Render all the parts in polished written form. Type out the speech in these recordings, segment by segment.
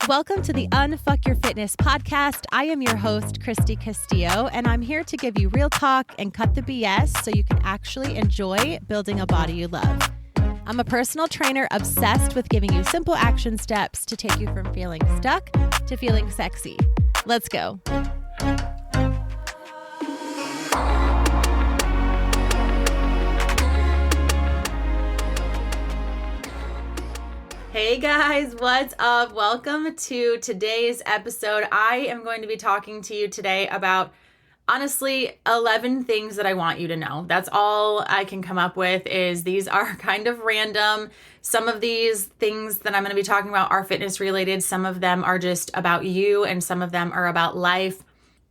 Welcome to the Unfuck Your Fitness podcast. I am your host, Christy Castillo, and I'm here to give you real talk and cut the BS so you can actually enjoy building a body you love. I'm a personal trainer obsessed with giving you simple action steps to take you from feeling stuck to feeling sexy. Let's go. Hey guys, what's up? Welcome to today's episode. I am going to be talking to you today about, honestly, 11 things that I want you to know. That's all I can come up with. Is these are kind of random. Some of these things that I'm going to be talking about are fitness related. Some of them are just about you and some of them are about life.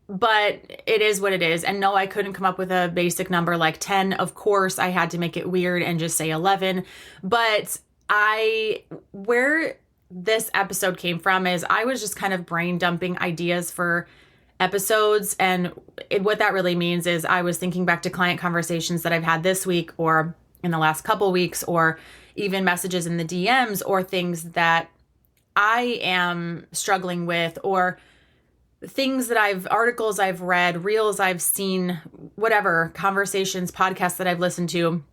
But it is what it is. And no, I couldn't come up with a basic number like 10. Of course, I had to make it weird and just say 11. But where this episode came from is I was just kind of brain dumping ideas for episodes. And what that really means is I was thinking back to client conversations that I've had this week or in the last couple weeks, or even messages in the DMs, or things that I am struggling with, or things that articles I've read, reels I've seen, whatever, conversations, podcasts that I've listened to.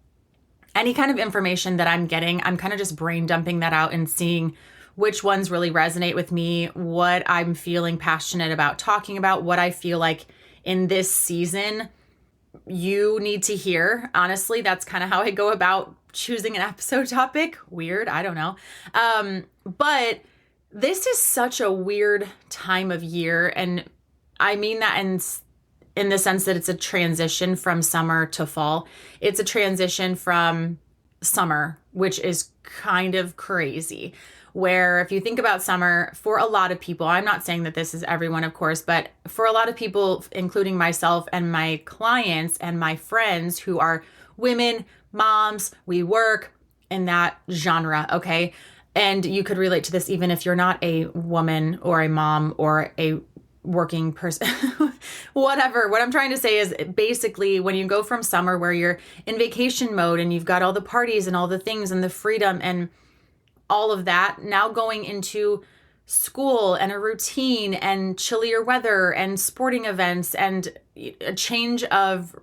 Any kind of information that I'm getting, I'm kind of just brain dumping that out and seeing which ones really resonate with me, what I'm feeling passionate about talking about, what I feel like in this season you need to hear. Honestly, that's kind of how I go about choosing an episode topic. Weird, I don't know. But this is such a weird time of year. And I mean that in the sense that it's a transition from summer to fall. It's a transition from summer, which is kind of crazy. Where if you think about summer, for a lot of people, I'm not saying that this is everyone, of course, but for a lot of people, including myself and my clients and my friends who are women, moms, we work in that genre, okay? And you could relate to this even if you're not a woman or a mom or a working person, whatever. What I'm trying to say is basically when you go from summer where you're in vacation mode and you've got all the parties and all the things and the freedom and all of that, now going into school and a routine and chillier weather and sporting events and a change of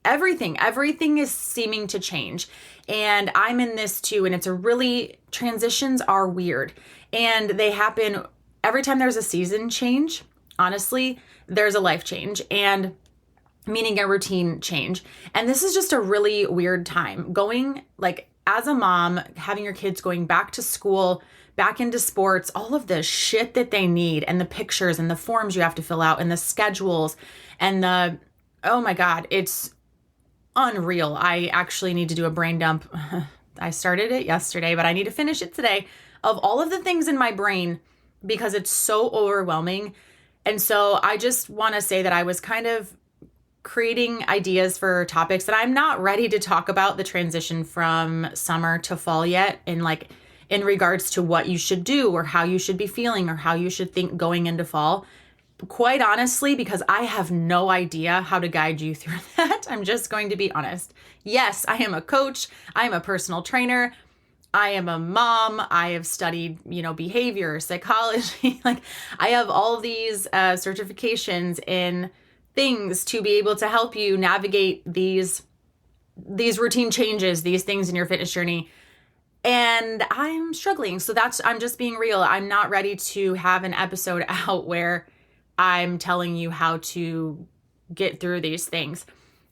everything. Everything is seeming to change. And I'm in this too. And transitions are weird. And they happen every time there's a season change. Honestly, there's a life change, and meaning a routine change. And this is just a really weird time. Going, like, as a mom, having your kids going back to school, back into sports, all of the shit that they need, and the pictures and the forms you have to fill out and the schedules and oh my God, it's unreal. I actually need to do a brain dump. I started it yesterday, but I need to finish it today, of all of the things in my brain because it's so overwhelming. And so I just want to say that I was kind of creating ideas for topics that I'm not ready to talk about the transition from summer to fall yet, in regards to what you should do or how you should be feeling or how you should think going into fall. Quite honestly, because I have no idea how to guide you through that. I'm just going to be honest. Yes, I am a coach. I am a personal trainer. I am a mom. I have studied, behavior, psychology. I have all these certifications in things to be able to help you navigate these routine changes, these things in your fitness journey. And I'm struggling. So I'm just being real. I'm not ready to have an episode out where I'm telling you how to get through these things.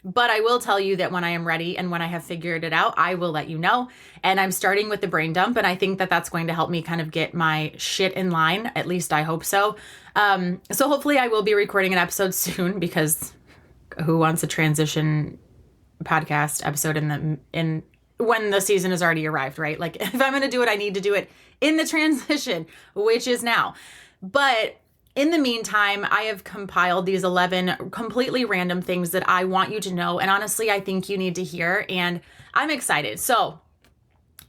But I will tell you that when I am ready and when I have figured it out, I will let you know. And I'm starting with the brain dump. And I think that that's going to help me kind of get my shit in line. At least I hope so. So hopefully I will be recording an episode soon, because who wants a transition podcast episode when the season has already arrived, right? Like, if I'm going to do it, I need to do it in the transition, which is now. But in the meantime, I have compiled these 11 completely random things that I want you to know. And honestly, I think you need to hear. And I'm excited. So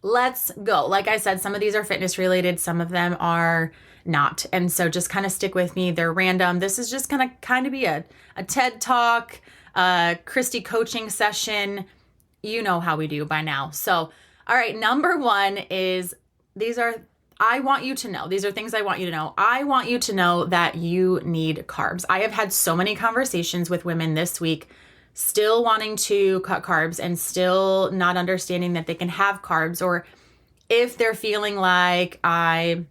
let's go. Like I said, some of these are fitness related. Some of them are not. And so just kind of stick with me. They're random. This is just going to kind of be a TED Talk, Christy coaching session. You know how we do by now. So, all right. Number one is, these are I want you to know, these are things I want you to know. I want you to know that you need carbs. I have had so many conversations with women this week still wanting to cut carbs and still not understanding that they can have carbs, or if they're feeling like I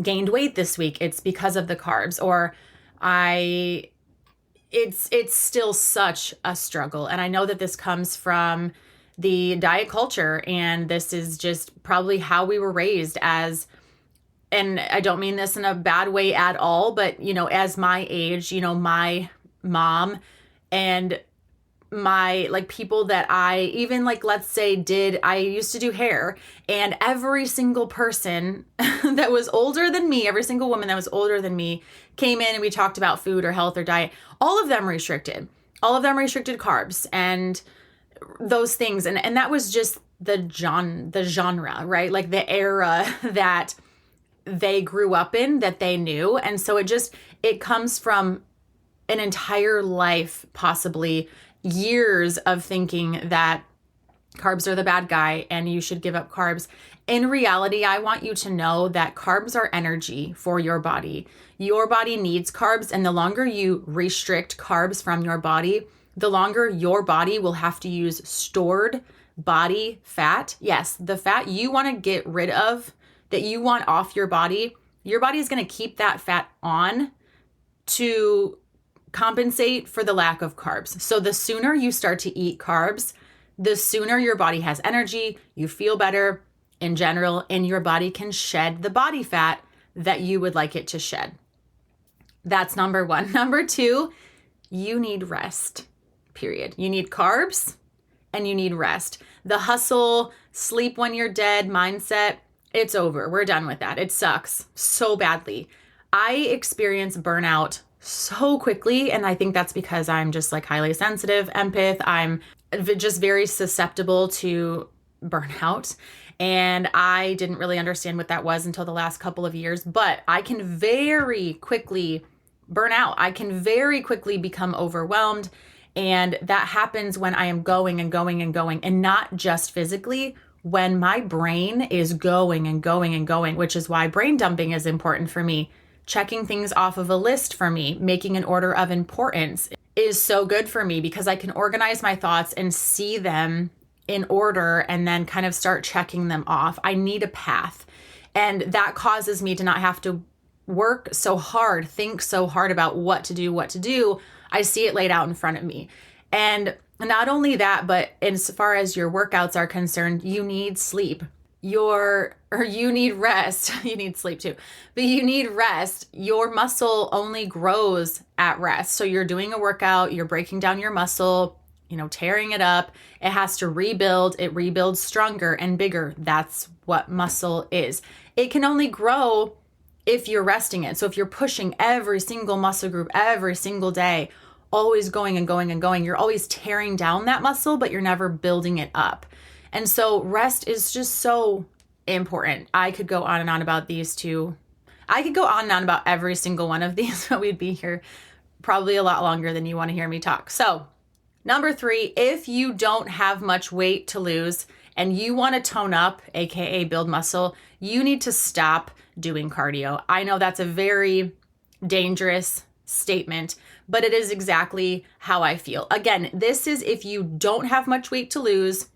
gained weight this week, it's because of the carbs, or it's still such a struggle. And I know that this comes from the diet culture, and this is just probably how we were raised as, and I don't mean this in a bad way at all, but as my age, my mom and my people that I even let's say I used to do hair, and every single person that was older than me, every single woman that was older than me came in and we talked about food or health or diet. All of them restricted carbs and those things. And that was just the genre, right? Like the era that they grew up in, that they knew. And so it comes from an entire life, possibly years of thinking that carbs are the bad guy and you should give up carbs. In reality, I want you to know that carbs are energy for your body. Your body needs carbs, and the longer you restrict carbs from your body, the longer your body will have to use stored body fat. Yes, the fat you want to get rid of, that you want off your body is going to keep that fat on to compensate for the lack of carbs. So the sooner you start to eat carbs, the sooner your body has energy, you feel better in general, and your body can shed the body fat that you would like it to shed. That's number one. Number two, you need rest, period. You need carbs and you need rest. The hustle, sleep when you're dead mindset, it's over. We're done with that. It sucks so badly. I experience burnout so quickly, and I think that's because I'm just highly sensitive, empath. I'm just very susceptible to burnout, and I didn't really understand what that was until the last couple of years, but I can very quickly burn out. I can very quickly become overwhelmed, and that happens when I am going and going and going, and not just physically, when my brain is going and going and going, which is why brain dumping is important for me. Checking things off of a list for me, making an order of importance is so good for me, because I can organize my thoughts and see them in order and then kind of start checking them off. I need a path. And that causes me to not have to work so hard, think so hard about what to do. I see it laid out in front of me. And not only that, but as far as your workouts are concerned, you need sleep. You need rest. You need sleep too, but you need rest. Your muscle only grows at rest. So you're doing a workout, you're breaking down your muscle, tearing it up. It has to rebuild. It rebuilds stronger and bigger. That's what muscle is. It can only grow if you're resting it. So if you're pushing every single muscle group every single day, always going and going and going, you're always tearing down that muscle, but you're never building it up. And so rest is just so important. I could go on and on about these two. I could go on and on about every single one of these, but we'd be here probably a lot longer than you want to hear me talk. So number three, if you don't have much weight to lose and you want to tone up, AKA build muscle, you need to stop doing cardio. I know that's a very dangerous statement, but it is exactly how I feel. Again, this is if you don't have much weight to lose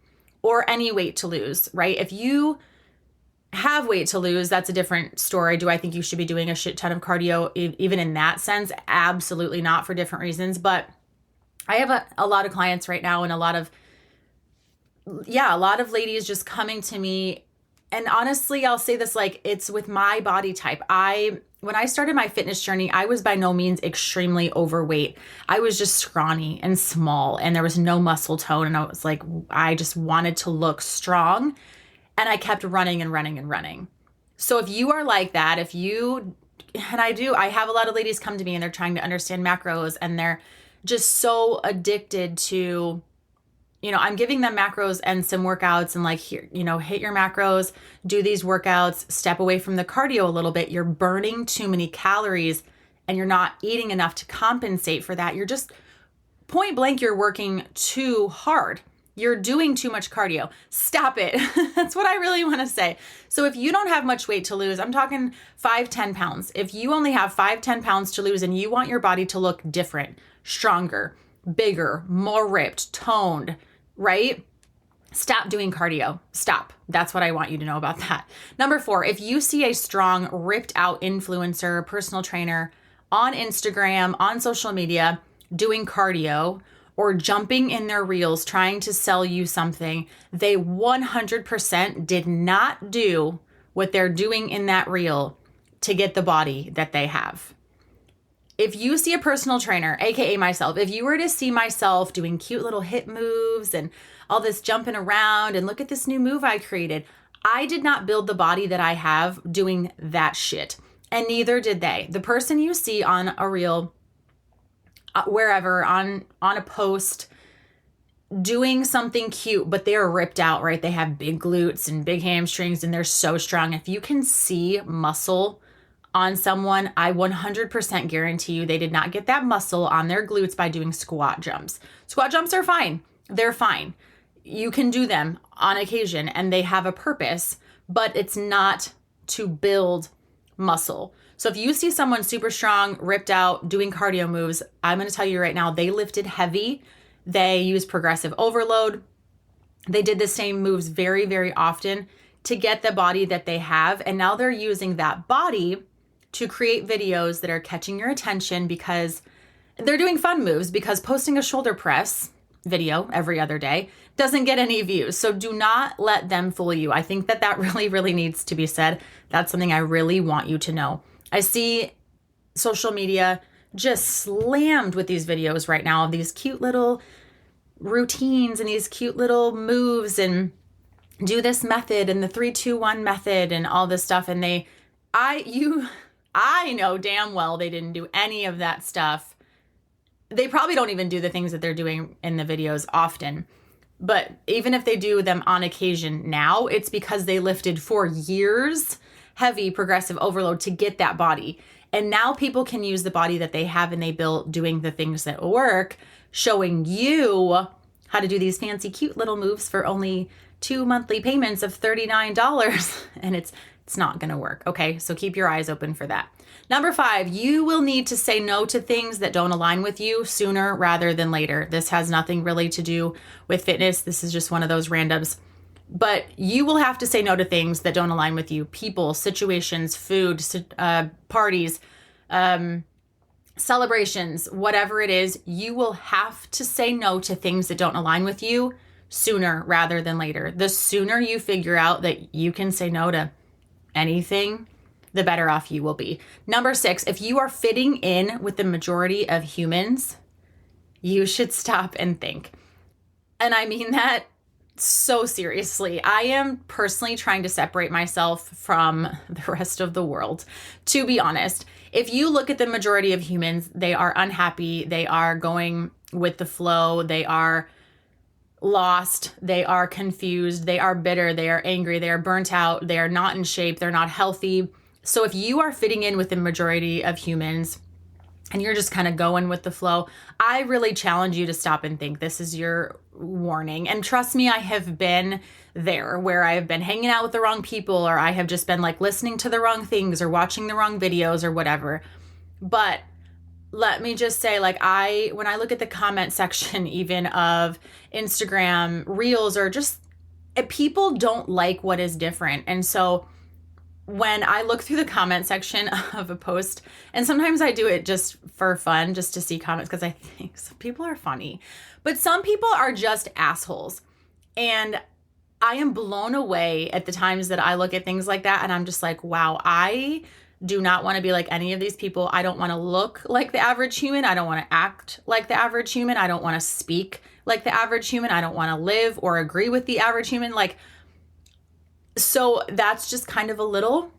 or any weight to lose, right? If you have weight to lose, that's a different story. Do I think you should be doing a shit ton of cardio even in that sense? Absolutely not, for different reasons. But I have a lot of clients right now, and a lot of ladies just coming to me. And honestly, I'll say this, it's with my body type. When I started my fitness journey, I was by no means extremely overweight. I was just scrawny and small, and there was no muscle tone. And I was I just wanted to look strong, and I kept running and running and running. So if you are like that, I have a lot of ladies come to me and they're trying to understand macros, and they're just so addicted to, I'm giving them macros and some workouts and here, hit your macros, do these workouts, step away from the cardio a little bit. You're burning too many calories and you're not eating enough to compensate for that. You're just point blank, you're working too hard. You're doing too much cardio. Stop it. That's what I really want to say. So if you don't have much weight to lose, I'm talking 5-10 pounds. If you only have 5-10 pounds to lose and you want your body to look different, stronger, bigger, more ripped, toned, right? Stop doing cardio. Stop. That's what I want you to know about that. Number 4, if you see a strong, ripped out influencer, personal trainer on Instagram, on social media, doing cardio, or jumping in their reels trying to sell you something, they 100% did not do what they're doing in that reel to get the body that they have. If you see a personal trainer, aka myself, if you were to see myself doing cute little hip moves and all this jumping around and look at this new move I created, I did not build the body that I have doing that shit. And neither did they. The person you see on a reel, wherever, on a post, doing something cute, but they're ripped out, right? They have big glutes and big hamstrings and they're so strong. If you can see muscle on someone, I 100% guarantee you they did not get that muscle on their glutes by doing squat jumps. Squat jumps are fine. They're fine. You can do them on occasion and they have a purpose, but it's not to build muscle. So if you see someone super strong, ripped out, doing cardio moves, I'm going to tell you right now, they lifted heavy. They used progressive overload. They did the same moves very, very often to get the body that they have. And now they're using that body to create videos that are catching your attention because they're doing fun moves, because posting a shoulder press video every other day doesn't get any views. So do not let them fool you. I think that really, really needs to be said. That's something I really want you to know. I see social media just slammed with these videos right now of these cute little routines and these cute little moves and do this method and the 3-2-1 method and all this stuff. And I know damn well they didn't do any of that stuff. They probably don't even do the things that they're doing in the videos often. But even if they do them on occasion now, it's because they lifted for years heavy progressive overload to get that body. And now people can use the body that they have and they built doing the things that work, showing you how to do these fancy, cute little moves for only 2 monthly payments of $39. And it's not going to work. Okay. So keep your eyes open for that. Number 5, you will need to say no to things that don't align with you sooner rather than later. This has nothing really to do with fitness. This is just one of those randoms. But you will have to say no to things that don't align with you. People, situations, food, parties, celebrations, whatever it is, you will have to say no to things that don't align with you sooner rather than later. The sooner you figure out that you can say no to anything, the better off you will be. Number 6, if you are fitting in with the majority of humans, you should stop and think. And I mean that so seriously. I am personally trying to separate myself from the rest of the world, to be honest. If you look at the majority of humans, they are unhappy. They are going with the flow. They are lost. They are confused. They are bitter. They are angry. They are burnt out. They are not in shape. They're not healthy. So if you are fitting in with the majority of humans and you're just kind of going with the flow, I really challenge you to stop and think. This is your warning. And trust me, I have been there where I have been hanging out with the wrong people, or I have just been like listening to the wrong things or watching the wrong videos or whatever. But let me just say, like, when I look at the comment section, even of Instagram reels, or just people don't like what is different. And so when I look through the comment section of a post, and sometimes I do it just for fun, just to see comments, because I think some people are funny, but some people are just assholes. And I am blown away at the times that I look at things like that. And I'm just like, wow, I do not want to be like any of these people. I don't want to look like the average human. I don't want to act like the average human. I don't want to speak like the average human. I don't want to live or agree with the average human. So that's just kind of a little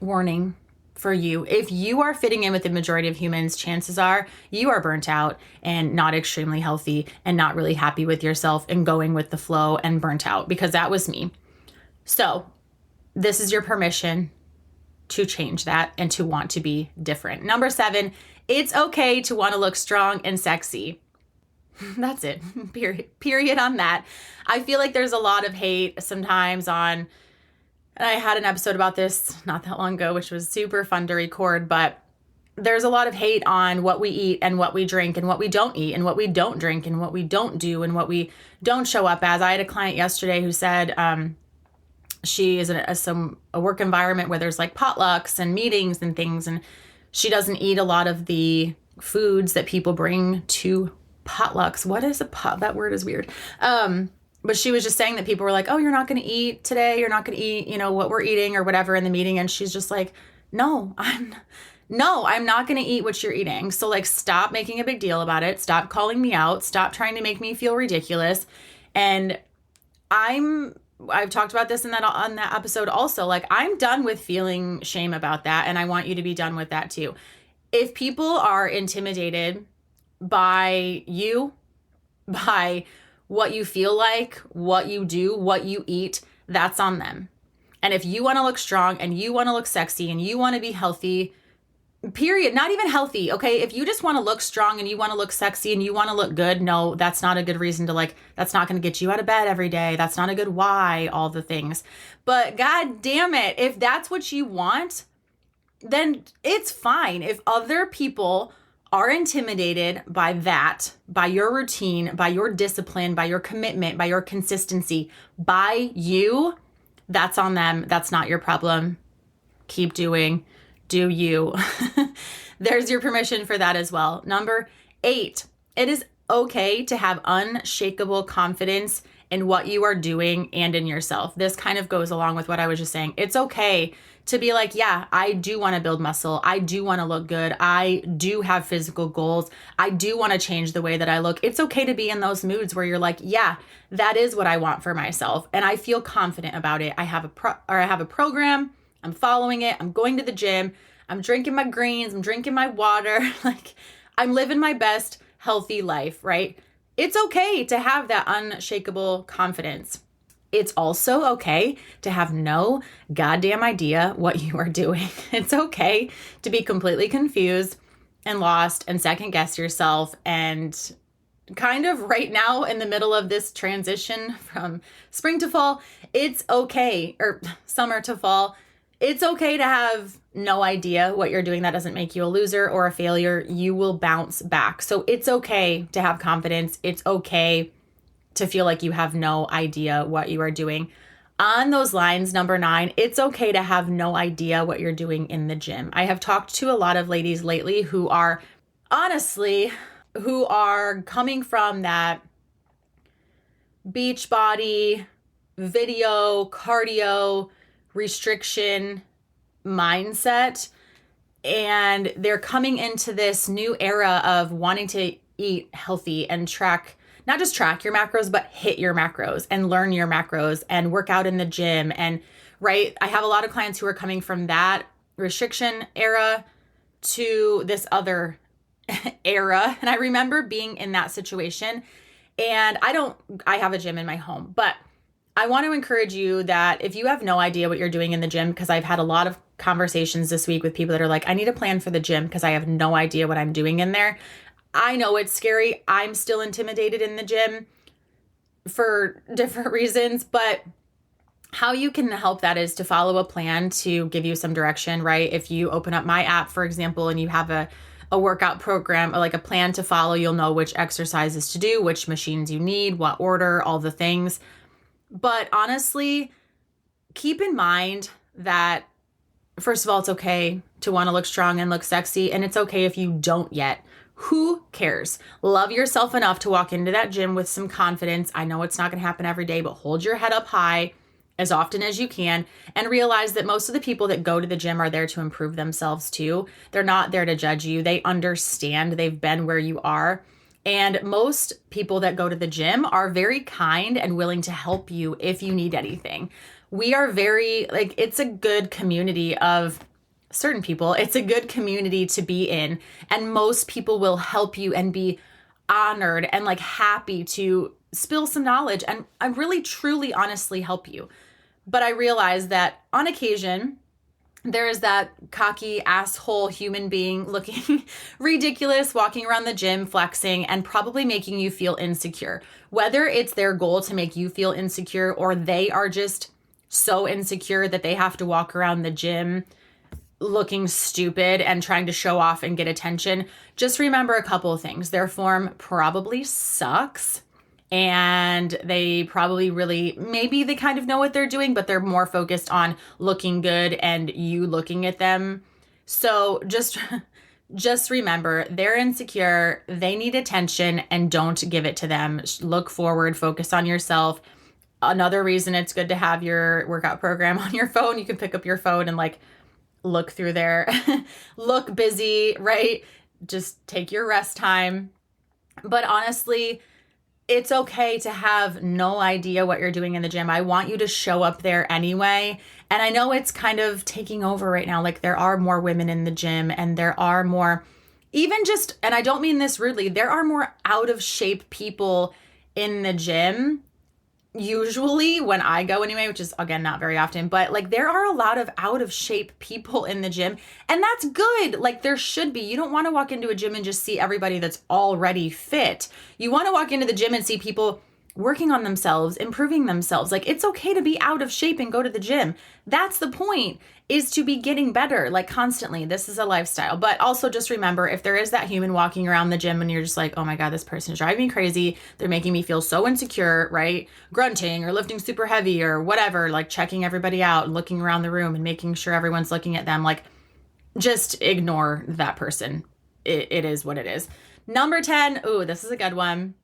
warning for you. If you are fitting in with the majority of humans, chances are you are burnt out and not extremely healthy and not really happy with yourself and going with the flow and burnt out, because that was me. So this is your permission to change that and to want to be different. Number 7, it's okay to want to look strong and sexy. That's it. Period on that. I feel like there's a lot of hate sometimes on, and I had an episode about this not that long ago, which was super fun to record, but there's a lot of hate on what we eat and what we drink and what we don't eat and what we don't drink and what we don't do and what we don't show up as. I had a client yesterday who said she is in a work environment where there's like potlucks and meetings and things, and she doesn't eat a lot of the foods that people bring to potlucks. What is a pot? That word is weird. But she was just saying that people were like, oh, you're not going to eat today. You're not going to eat, what we're eating or whatever in the meeting. And she's just like, no, I'm not going to eat what you're eating. So like, stop making a big deal about it. Stop calling me out. Stop trying to make me feel ridiculous. And I've talked about this on that episode also. Like, I'm done with feeling shame about that. And I want you to be done with that too. If people are intimidated by you, by what you feel like, what you do, what you eat, that's on them. And if you want to look strong and you want to look sexy and you want to be healthy, period, not even healthy, okay? If you just want to look strong and you want to look sexy and you want to look good, no, that's not a good reason to that's not going to get you out of bed every day. That's not a good why, all the things. But God damn it, if that's what you want, then it's fine. If other people are intimidated by that, by your routine, by your discipline, by your commitment, by your consistency, by you, that's on them. That's not your problem. Keep doing. Do you. There's your permission for that as well. Number 8, it is okay to have unshakable confidence in what you are doing and in yourself. This kind of goes along with what I was just saying. It's okay to be like, yeah, I do want to build muscle. I do want to look good. I do have physical goals. I do want to change the way that I look. It's okay to be in those moods where you're like, yeah, that is what I want for myself. And I feel confident about it. I have a program. I'm following it. I'm going to the gym. I'm drinking my greens. I'm drinking my water. Like, I'm living my best healthy life, right? It's okay to have that unshakable confidence. It's also okay to have no goddamn idea what you are doing. It's okay to be completely confused and lost and second guess yourself. And kind of right now in the middle of this transition from spring to fall, it's okay, or summer to fall, it's okay to have no idea what you're doing. That doesn't make you a loser or a failure. You will bounce back. So it's okay to have confidence. It's okay to feel like you have no idea what you are doing. On those lines, number 9, it's okay to have no idea what you're doing in the gym. I have talked to a lot of ladies lately who are coming from that beach body, video, cardio, restriction mindset. And they're coming into this new era of wanting to eat healthy and not just track your macros, but hit your macros and learn your macros and work out in the gym. And right, I have a lot of clients who are coming from that restriction era to this other era. And I remember being in that situation, and I have a gym in my home, but I want to encourage you that if you have no idea what you're doing in the gym, because I've had a lot of conversations this week with people that are like, I need a plan for the gym because I have no idea what I'm doing in there. I know it's scary. I'm still intimidated in the gym for different reasons, but how you can help that is to follow a plan to give you some direction, right? If you open up my app, for example, and you have a workout program or like a plan to follow, you'll know which exercises to do, which machines you need, what order, all the things. But honestly, keep in mind that, first of all, it's okay to want to look strong and look sexy, and it's okay if you don't yet. Who cares? Love yourself enough to walk into that gym with some confidence. I know it's not going to happen every day, but hold your head up high as often as you can and realize that most of the people that go to the gym are there to improve themselves too. They're not there to judge you. They understand. They've been where you are. And most people that go to the gym are very kind and willing to help you if you need anything. We are it's a good community of certain people. It's a good community to be in. And most people will help you and be honored and happy to spill some knowledge and really, truly, honestly help you. But I realize that on occasion, There's that cocky asshole human being looking ridiculous, walking around the gym, flexing, and probably making you feel insecure. Whether it's their goal to make you feel insecure or they are just so insecure that they have to walk around the gym looking stupid and trying to show off and get attention, just remember a couple of things. Their form probably sucks. And they probably really, maybe they kind of know what they're doing, but they're more focused on looking good and you looking at them. So just remember, they're insecure, they need attention, and don't give it to them. Look forward, focus on yourself. Another reason it's good to have your workout program on your phone. You can pick up your phone and like look through there, look busy, right? Just take your rest time. But honestly, it's okay to have no idea what you're doing in the gym. I want you to show up there anyway. And I know it's kind of taking over right now. Like there are more women in the gym and there are more, even just, and I don't mean this rudely, there are more out of shape people in the gym. Usually when I go anyway, which is again, not very often, but like there are a lot of out of shape people in the gym and that's good. Like there should be. You don't want to walk into a gym and just see everybody that's already fit. You want to walk into the gym and see people working on themselves, improving themselves. Like it's okay to be out of shape and go to the gym. That's the point, is to be getting better, like constantly. This is a lifestyle. But also just remember, if there is that human walking around the gym and you're just like, oh my God, this person is driving me crazy. They're making me feel so insecure, right? Grunting or lifting super heavy or whatever, like checking everybody out, looking around the room and making sure everyone's looking at them. Like just ignore that person. It is what it is. Number 10. Ooh, this is a good one.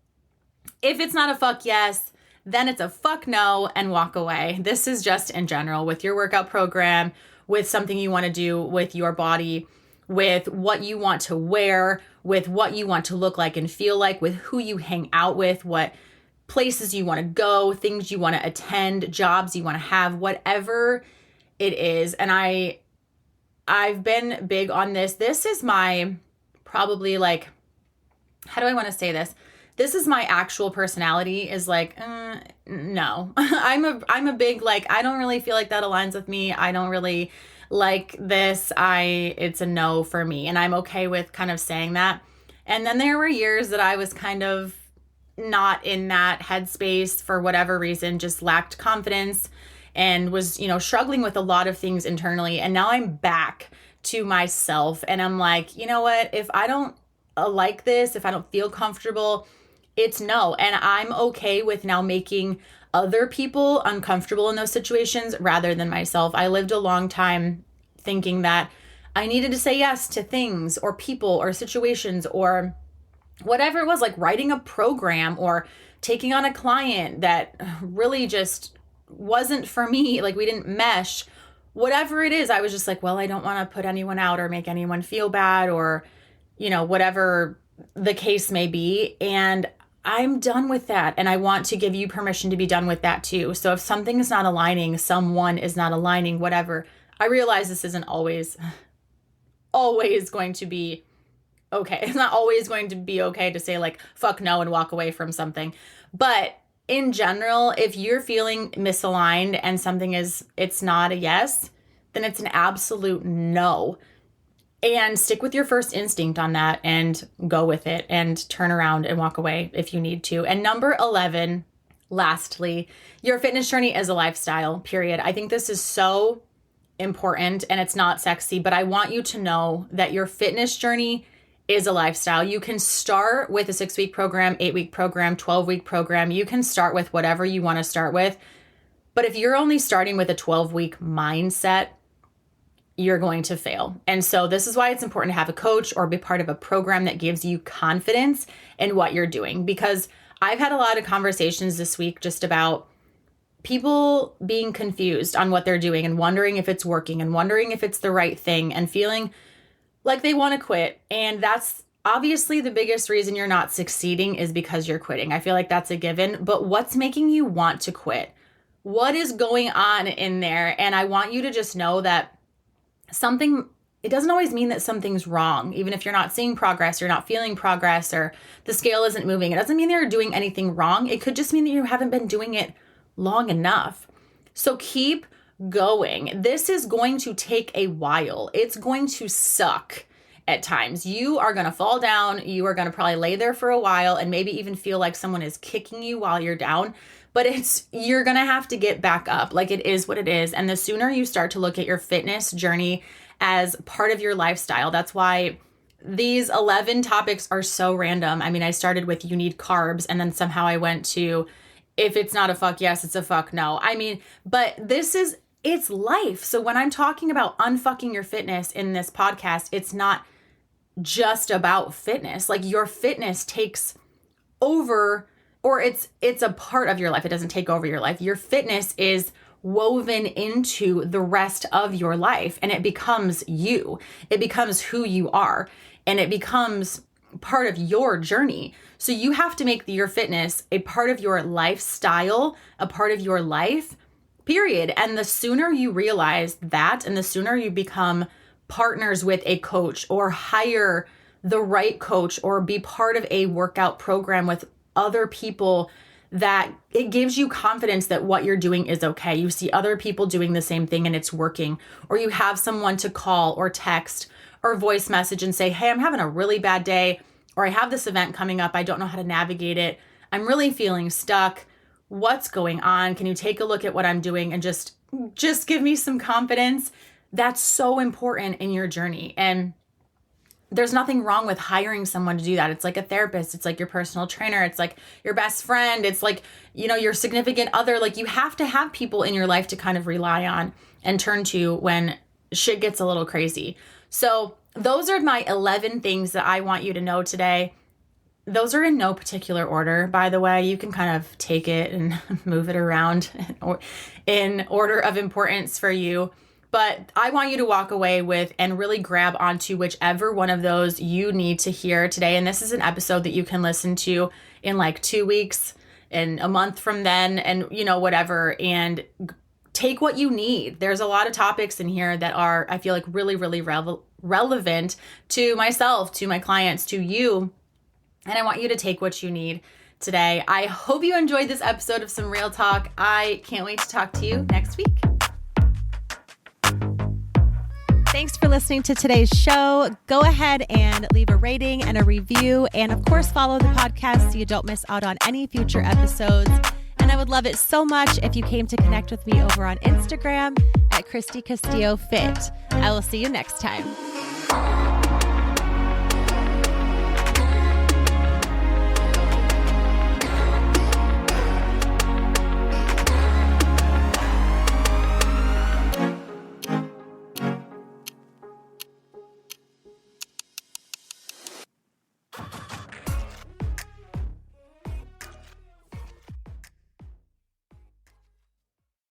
If it's not a fuck yes, then it's a fuck no and walk away. This is just in general with your workout program, with something you want to do with your body, with what you want to wear, with what you want to look like and feel like, with who you hang out with, what places you want to go, things you want to attend, jobs you want to have, whatever it is. And I've been big on this. This is my probably like, how do I want to say this? This is my actual personality is like, no, I'm a big, like, I don't really feel like that aligns with me. I don't really like this. It's a no for me. And I'm okay with kind of saying that. And then there were years that I was kind of not in that headspace for whatever reason, just lacked confidence and was, struggling with a lot of things internally. And now I'm back to myself and I'm like, you know what, if I don't like this, if I don't feel comfortable, it's no. And I'm okay with now making other people uncomfortable in those situations rather than myself. I lived a long time thinking that I needed to say yes to things or people or situations or whatever it was, like writing a program or taking on a client that really just wasn't for me. Like we didn't mesh. Whatever it is, I was just like, well, I don't want to put anyone out or make anyone feel bad or, whatever the case may be. And I'm done with that. And I want to give you permission to be done with that too. So if something is not aligning, someone is not aligning, whatever, I realize this isn't always going to be okay. It's not always going to be okay to say like, fuck no and walk away from something. But in general, if you're feeling misaligned and it's not a yes, then it's an absolute no. And stick with your first instinct on that and go with it and turn around and walk away if you need to. And number 11, lastly, your fitness journey is a lifestyle, period. I think this is so important and it's not sexy, but I want you to know that your fitness journey is a lifestyle. You can start with a 6-week program, 8-week program, 12-week program. You can start with whatever you want to start with. But if you're only starting with a 12-week mindset, you're going to fail. And so this is why it's important to have a coach or be part of a program that gives you confidence in what you're doing. Because I've had a lot of conversations this week just about people being confused on what they're doing and wondering if it's working and wondering if it's the right thing and feeling like they want to quit. And that's obviously the biggest reason you're not succeeding is because you're quitting. I feel like that's a given. But what's making you want to quit? What is going on in there? And I want you to just know that it doesn't always mean that something's wrong. Even if you're not seeing progress, you're not feeling progress, or the scale isn't moving, it doesn't mean you're doing anything wrong. It could just mean that you haven't been doing it long enough. So keep going. This is going to take a while. It's going to suck at times. You are going to fall down. You are going to probably lay there for a while and maybe even feel like someone is kicking you while you're down. But you're going to have to get back up. Like, it is what it is. And the sooner you start to look at your fitness journey as part of your lifestyle, that's why these 11 topics are so random. I mean, I started with you need carbs, and then somehow I went to if it's not a fuck yes, it's a fuck no. I mean, but it's life. So when I'm talking about unfucking your fitness in this podcast, it's not just about fitness. Like, your fitness takes over, or it's a part of your life. It doesn't take over your life. Your fitness is woven into the rest of your life, and it becomes you. It becomes who you are, and it becomes part of your journey. So you have to make your fitness a part of your lifestyle, a part of your life, period. And the sooner you realize that, and the sooner you become partners with a coach or hire the right coach or be part of a workout program with other people, that it gives you confidence that what you're doing is okay. You see other people doing the same thing and it's working, or you have someone to call or text or voice message and say, hey, I'm having a really bad day, or I have this event coming up. I don't know how to navigate it. I'm really feeling stuck. What's going on? Can you take a look at what I'm doing and just give me some confidence? That's so important in your journey. And there's nothing wrong with hiring someone to do that. It's like a therapist. It's like your personal trainer. It's like your best friend. It's like, your significant other. Like, you have to have people in your life to kind of rely on and turn to when shit gets a little crazy. So those are my 11 things that I want you to know today. Those are in no particular order, by the way. You can kind of take it and move it around in order of importance for you. But I want you to walk away with and really grab onto whichever one of those you need to hear today. And this is an episode that you can listen to in like 2 weeks and a month from then, and whatever, and take what you need. There's a lot of topics in here that are, I feel like, really, really relevant to myself, to my clients, to you. And I want you to take what you need today. I hope you enjoyed this episode of Some Real Talk. I can't wait to talk to you next week. Thanks for listening to today's show. Go ahead and leave a rating and a review. And of course, follow the podcast so you don't miss out on any future episodes. And I would love it so much if you came to connect with me over on Instagram at Christy Castillo Fit. I will see you next time.